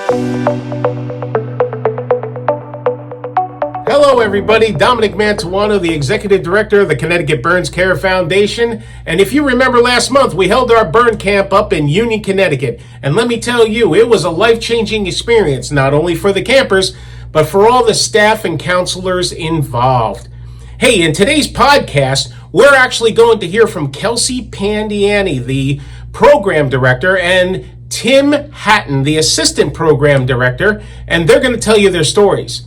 Hello everybody, Dominic Mantuano, the Executive Director of the Connecticut Burns Care Foundation. And if you remember last month, we held our burn camp up in Union, Connecticut. And let me tell you, it was a life-changing experience, not only for the campers, but for all the staff and counselors involved. Hey, in today's podcast, we're actually going to hear from Kelsey Pandiani, the Program Director, and Tim Hatton, the Assistant Program Director, and they're going to tell you their stories.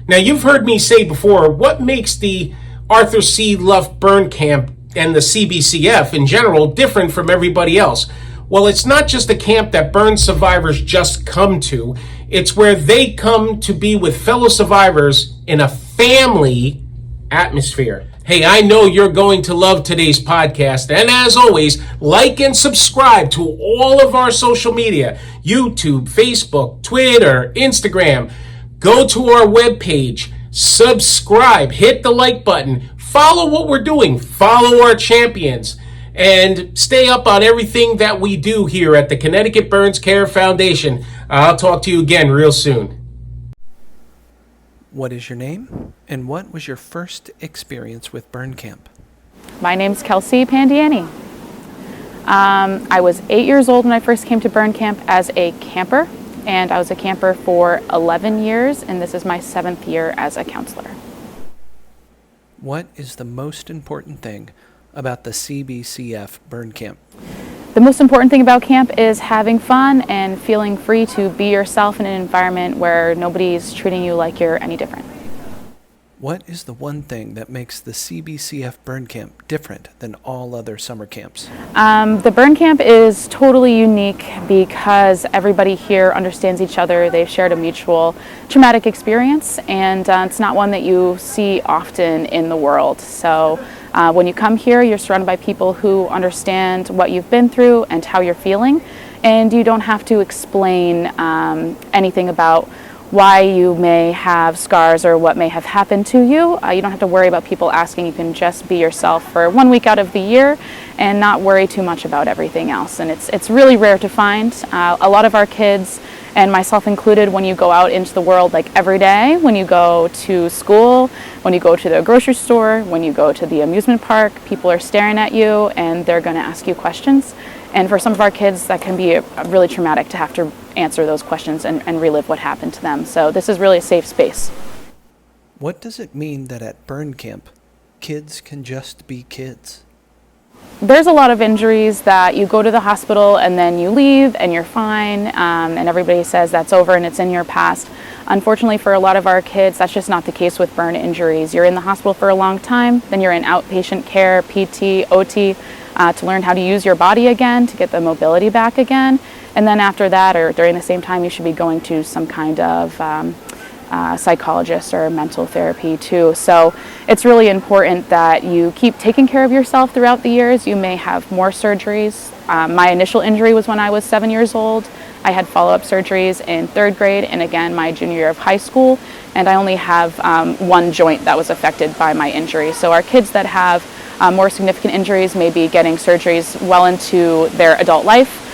Now, you've heard me say before, what makes the Arthur C. Luff Burn Camp and the CBCF in general different from everybody else? Well, it's not just a camp that burn survivors just come to. It's where they come to be with fellow survivors in a family atmosphere. Hey, I know you're going to love today's podcast. And as always, like and subscribe to all of our social media, YouTube, Facebook, Twitter, Instagram. Go to our webpage, subscribe, hit the like button, follow what we're doing, follow our champions, and stay up on everything that we do here at the Connecticut Burns Care Foundation. I'll talk to you again real soon. What is your name, and what was your first experience with Burn Camp? My name's Kelsey Pandiani. I was 8 years old when I first came to Burn Camp as a camper. And I was a camper for 11 years, and this is my 7th year as a counselor. What is the most important thing about the CBCF Burn Camp? The most important thing about camp is having fun and feeling free to be yourself in an environment where nobody's treating you like you're any different. What is the one thing that makes the CBCF Burn Camp different than all other summer camps? The Burn Camp is totally unique because everybody here understands each other. They've shared a mutual traumatic experience, and it's not one that you see often in the world. So when you come here, you're surrounded by people who understand what you've been through and how you're feeling, and you don't have to explain anything about why you may have scars or what may have happened to you. You don't have to worry about people asking. You can just be yourself for 1 week out of the year and not worry too much about everything else. And it's really rare to find. A lot of our kids, and myself included, when you go out into the world like every day, when you go to school, when you go to the grocery store, when you go to the amusement park, people are staring at you and they're going to ask you questions. And for some of our kids, that can be really traumatic to have to answer those questions and relive what happened to them. So this is really a safe space. What does it mean that at Burn Camp, kids can just be kids? There's a lot of injuries that you go to the hospital and then you leave and you're fine, and everybody says that's over and it's in your past. Unfortunately, for a lot of our kids, that's just not the case with burn injuries. You're in the hospital for a long time, then you're in outpatient care, PT, OT, to learn how to use your body again, to get the mobility back again. And then after that, or during the same time, you should be going to some kind of psychologist or mental therapy too. So it's really important that you keep taking care of yourself throughout the years. You may have more surgeries. My initial injury was when I was 7 years old. I had follow-up surgeries in 3rd grade and again my junior year of high school. And I only have one joint that was affected by my injury. So our kids that have more significant injuries may be getting surgeries well into their adult life.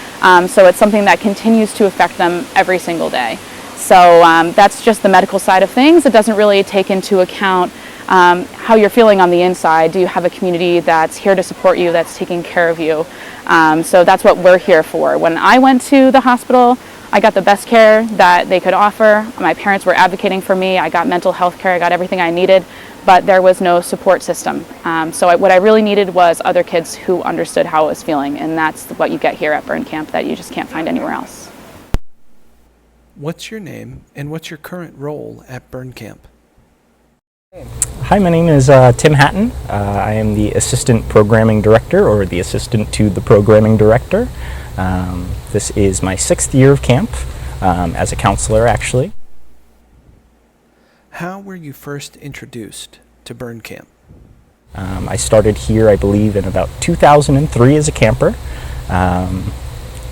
So it's something that continues to affect them every single day. So that's just the medical side of things. It doesn't really take into account how you're feeling on the inside. Do you have a community that's here to support you, that's taking care of you? So that's what we're here for. When I went to the hospital, I got the best care that they could offer. My parents were advocating for me. I got mental health care. I got everything I needed, but there was no support system. So what I really needed was other kids who understood how I was feeling, and that's what you get here at Burn Camp that you just can't find anywhere else. What's your name, and what's your current role at Burn Camp? Hi, my name is Tim Hatton. I am the Assistant Programming Director, or the Assistant to the Programming Director. This is my 6th year of camp as a counselor, actually. How were you first introduced to Burn Camp? I started here, I believe, in about 2003 as a camper.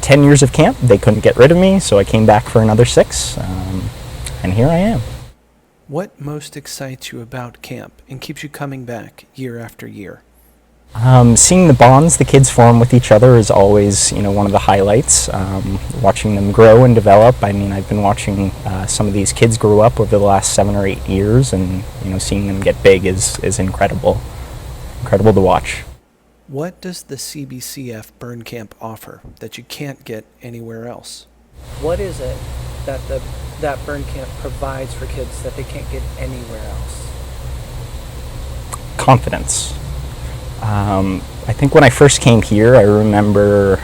10 years of camp, they couldn't get rid of me, so I came back for another 6, and here I am. What most excites you about camp and keeps you coming back year after year? Seeing the bonds the kids form with each other is always, one of the highlights. Watching them grow and develop. I mean, I've been watching some of these kids grow up over the last 7 or 8 years, and seeing them get big is incredible. Incredible to watch. What does the CBCF Burn Camp offer that you can't get anywhere else? What is it that Burn Camp provides for kids that they can't get anywhere else? Confidence. I think when I first came here, I remember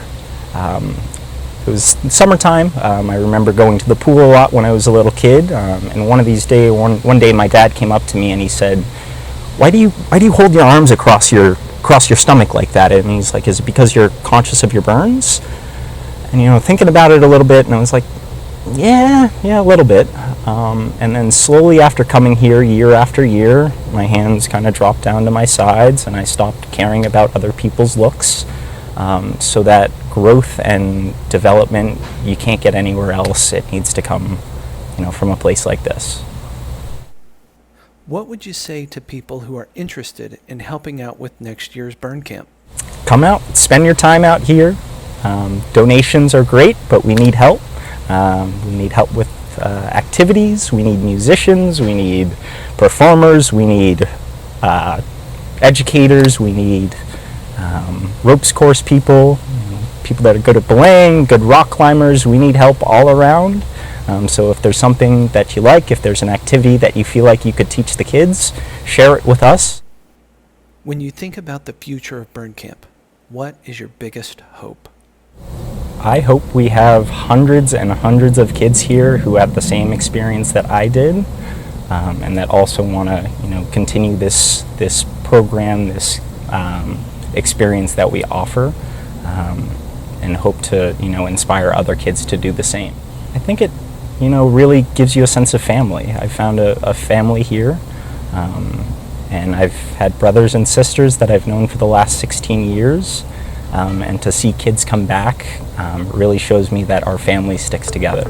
it was summertime. I remember going to the pool a lot when I was a little kid. And one day, my dad came up to me and he said, "Why do you hold your arms across your stomach like that?" And he's like, "Is it because you're conscious of your burns?" And thinking about it a little bit, and I was like, yeah, a little bit. And then slowly after coming here year after year, my hands kind of dropped down to my sides and I stopped caring about other people's looks. So that growth and development, you can't get anywhere else. It needs to come, from a place like this. What would you say to people who are interested in helping out with next year's Burn Camp? Come out, spend your time out here. Donations are great, but we need help. We need help with activities, we need musicians, we need performers, we need educators, we need ropes course people that are good at belaying, good rock climbers. We need help all around. So if there's something that you like, if there's an activity that you feel like you could teach the kids, share it with us. When you think about the future of Burn Camp, what is your biggest hope? I hope we have hundreds and hundreds of kids here who have the same experience that I did, and that also want to, continue this program, this experience that we offer, and hope to, inspire other kids to do the same. I think it, really gives you a sense of family. I found a family here, and I've had brothers and sisters that I've known for the last 16 years. And to see kids come back really shows me that our family sticks together.